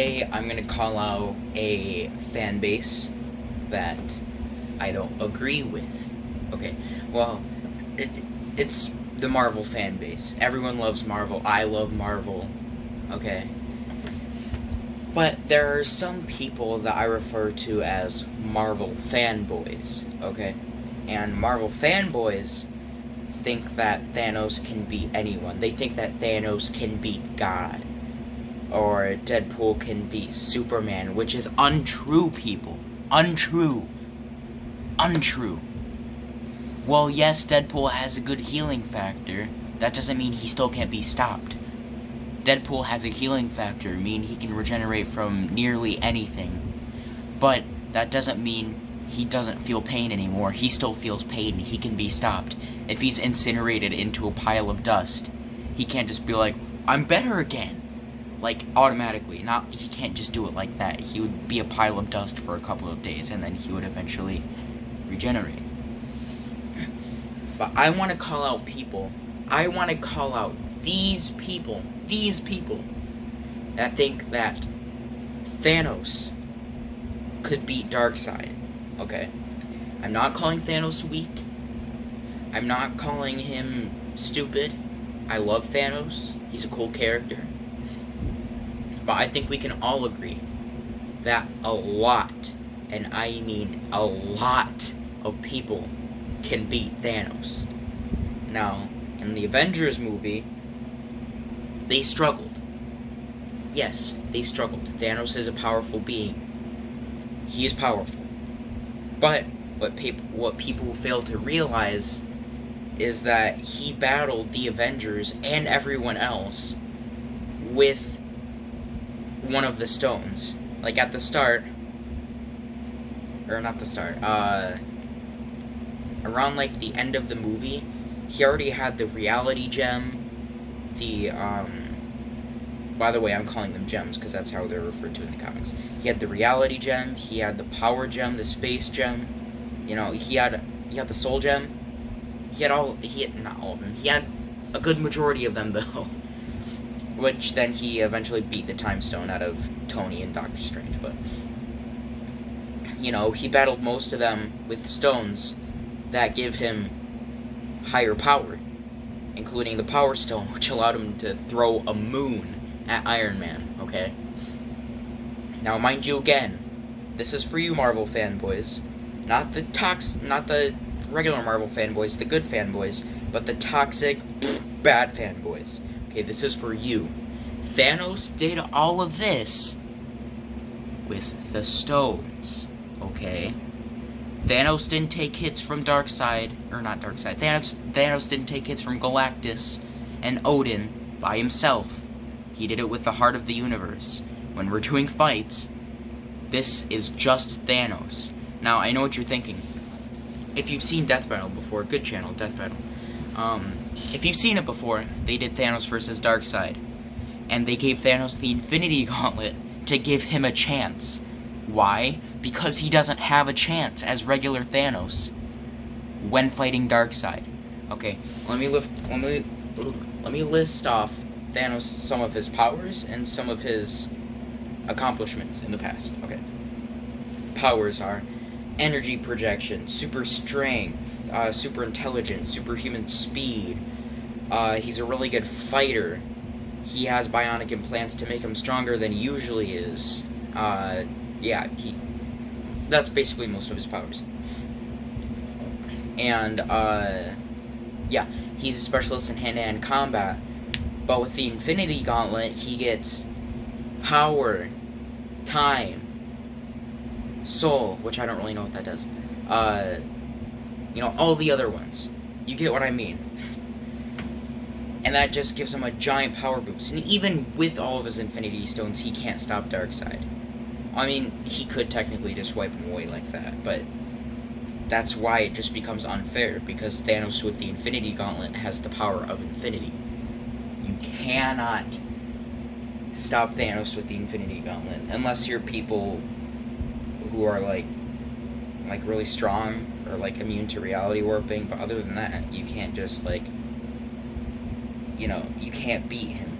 today I'm going to call out a fan base that I don't agree with. Okay, well, it's the Marvel fan base. Everyone loves Marvel. I love Marvel. Okay. But there are some people that I refer to as Marvel fanboys, okay? And Marvel fanboys think that Thanos can beat anyone. They think that Thanos can beat God. Or Deadpool can beat Superman, which is untrue, people. Untrue. Untrue. Well, yes, Deadpool has a good healing factor. That doesn't mean he still can't be stopped. Deadpool has a healing factor, meaning he can regenerate from nearly anything. But that doesn't mean he doesn't feel pain anymore. He still feels pain. He can be stopped. If he's incinerated into a pile of dust, he can't just be like, I'm better again. Like, automatically. He can't just do it like that. He would be a pile of dust for a couple of days, and then he would eventually regenerate. But I want to call out people. I want to call out these people that think that Thanos could beat Darkseid, okay? I'm not calling Thanos weak. I'm not calling him stupid. I love Thanos. He's a cool character. But I think we can all agree that a lot, and I mean a lot, of people can beat Thanos. Now, in the Avengers movie, they struggled. Yes, they struggled. Thanos is a powerful being. He is powerful. But what people fail to realize is that he battled the Avengers and everyone else with one of the stones. Like at the start, or not the start, around like the end of the movie, he already had the reality gem, the, by the way, I'm calling them gems, because that's how they're referred to in the comics. He had the reality gem, he had the power gem, the space gem, you know, he had the soul gem, not all of them, he had a good majority of them, though, which then he eventually beat the time stone out of Tony and Doctor Strange, but, you know, he battled most of them with stones that give him higher power, including the Power Stone, which allowed him to throw a moon at Iron Man, okay? Now, mind you again, this is for you Marvel fanboys, not the regular Marvel fanboys, the good fanboys, but the toxic, bad fanboys. Okay, this is for you. Thanos did all of this with the stones, okay? Thanos didn't take hits from Darkseid, or not Darkseid, Thanos didn't take hits from Galactus and Odin by himself. He did it with the heart of the universe. When we're doing fights, this is just Thanos. Now, I know what you're thinking. If you've seen Death Battle before, good channel, Death Battle. If you've seen it before, they did Thanos versus Darkseid. And they gave Thanos the Infinity Gauntlet to give him a chance. Why? Because he doesn't have a chance as regular Thanos when fighting Darkseid. Okay, let me list off Thanos, some of his powers and some of his accomplishments in the past. Okay. Powers are energy projection, super strength, super intelligence, superhuman speed. He's a really good fighter. He has bionic implants to make him stronger than he usually is. Yeah, that's basically most of his powers. And, yeah, he's a specialist in hand-to-hand combat. But with the Infinity Gauntlet, he gets power, time, soul, which I don't really know what that does. You know, all the other ones. You get what I mean. And that just gives him a giant power boost. And even with all of his Infinity Stones, he can't stop Darkseid. I mean, he could technically just wipe him away like that, but that's why it just becomes unfair, because Thanos with the Infinity Gauntlet has the power of infinity. You cannot stop Thanos with the Infinity Gauntlet, unless you're people who are, like really strong, or, like, immune to reality warping, but other than that, you can't just, like, you know, you can't beat him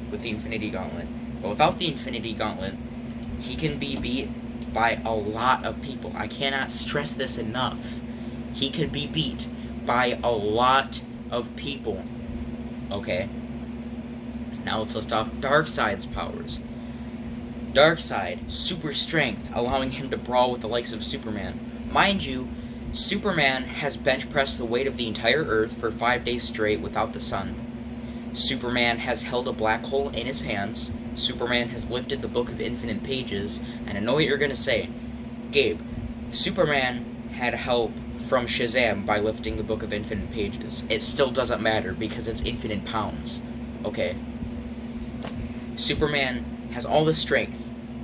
with the Infinity Gauntlet. But without the Infinity Gauntlet, he can be beat by a lot of people. I cannot stress this enough. He can be beat by a lot of people. Okay? Now let's list off Darkseid's powers. Darkseid, super strength, allowing him to brawl with the likes of Superman. Mind you, Superman has bench pressed the weight of the entire Earth for 5 days straight without the sun. Superman has held a black hole in his hands. Superman has lifted the Book of Infinite Pages. And I know what you're gonna say. Gabe, Superman had help from Shazam by lifting the Book of Infinite Pages. It still doesn't matter because it's infinite pounds. Okay? Superman has all the strength,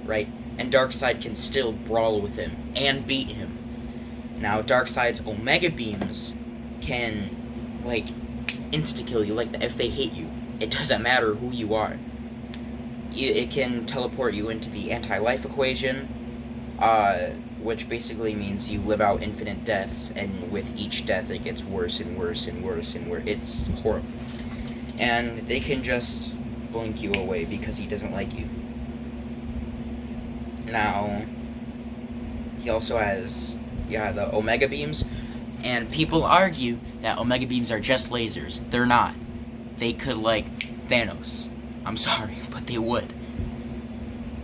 right? And Darkseid can still brawl with him and beat him. Now, Darkseid's Omega Beams can, like, insta-kill you, like, if they hit you. It doesn't matter who you are. It can teleport you into the anti-life equation, which basically means you live out infinite deaths, and with each death it gets worse and worse and worse and worse. It's horrible. And they can just blink you away because he doesn't like you. Now, he also has, the Omega Beams, and people argue that Omega Beams are just lasers. They're not. They could, like, Thanos. I'm sorry, but they would.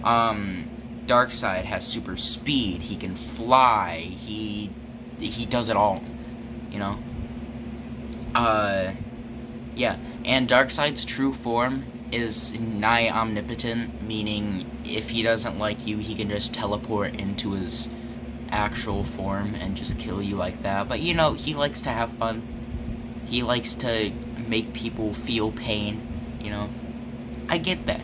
Darkseid has super speed. He can fly. He does it all, you know? Yeah. And Darkseid's true form is nigh omnipotent, meaning if he doesn't like you, he can just teleport into his actual form and just kill you like that. But, you know, he likes to have fun. He likes to make people feel pain, you know? I get that.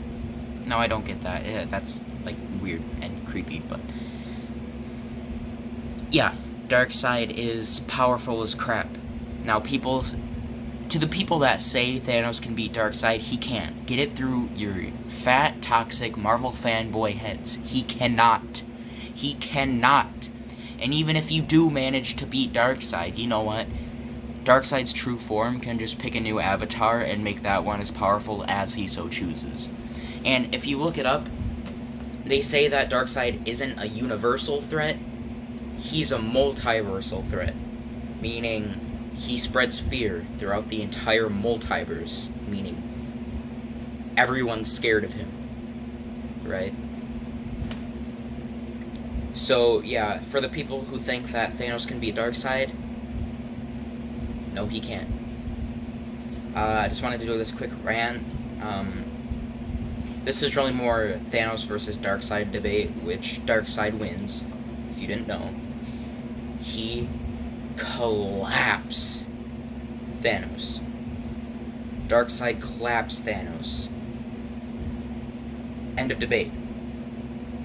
No, I don't get that. Yeah, that's, like, weird and creepy, but... yeah, Darkseid is powerful as crap. Now, to the people that say Thanos can beat Darkseid, he can't. Get it through your fat, toxic Marvel fanboy heads. He cannot. He cannot. And even if you do manage to beat Darkseid, you know what? Darkseid's true form can just pick a new avatar and make that one as powerful as he so chooses. And if you look it up, they say that Darkseid isn't a universal threat. He's a multiversal threat. Meaning, he spreads fear throughout the entire multiverse. Meaning, everyone's scared of him. Right? So, yeah, for the people who think that Thanos can beat Darkseid, no, he can't. I just wanted to do this quick rant. This is really more Thanos versus Darkseid debate, which Darkseid wins, if you didn't know. He collapsed Thanos. Darkseid collapsed Thanos. End of debate.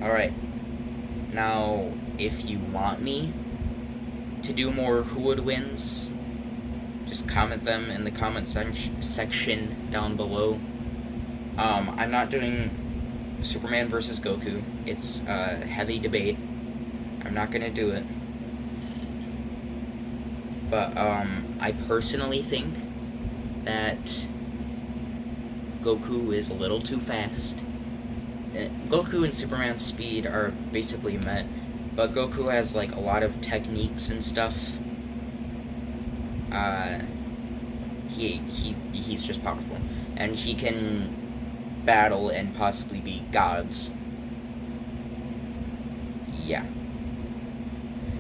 Alright. Now, if you want me to do more who would wins, just comment them in the comment section down below. I'm not doing Superman versus Goku. It's a heavy debate. I'm not gonna do it. But, I personally think that Goku is a little too fast. Goku and Superman's speed are basically met, but Goku has, like, a lot of techniques and stuff. He's just powerful. And he can battle and possibly beat gods. Yeah.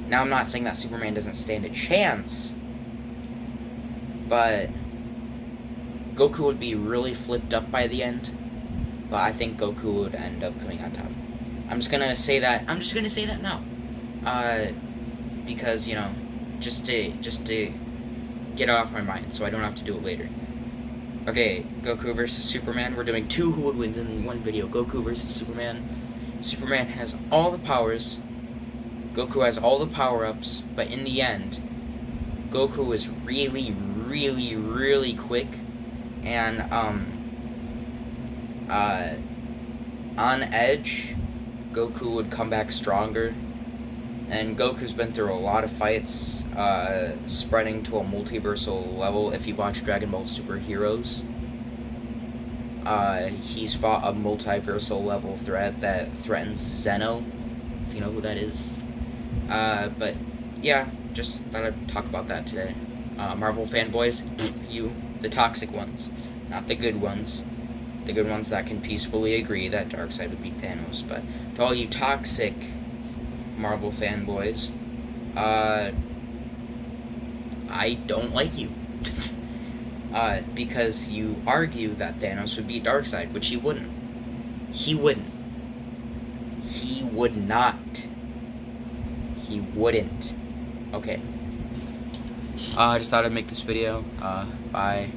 Now, I'm not saying that Superman doesn't stand a chance, but Goku would be really flipped up by the end, but I think Goku would end up coming on top. I'm just gonna say that now. Because, you know, just to get it off my mind, so I don't have to do it later. Okay, Goku versus Superman. We're doing 2 who would wins in one video. Goku versus Superman. Superman has all the powers. Goku has all the power-ups, but in the end, Goku is really, really, really quick, and, on edge, Goku would come back stronger, and Goku's been through a lot of fights, spreading to a multiversal level if you watch Dragon Ball Super Heroes. He's fought a multiversal level threat that threatens Zeno, if you know who that is. But yeah, just thought I'd talk about that today. Marvel fanboys, you, the toxic ones, not the good ones. The good ones that can peacefully agree that Darkseid would beat Thanos. But to all you toxic Marvel fanboys, I don't like you. Because you argue that Thanos would beat Darkseid, which he wouldn't. He wouldn't. He would not. He wouldn't. Okay. I just thought I'd make this video. Bye.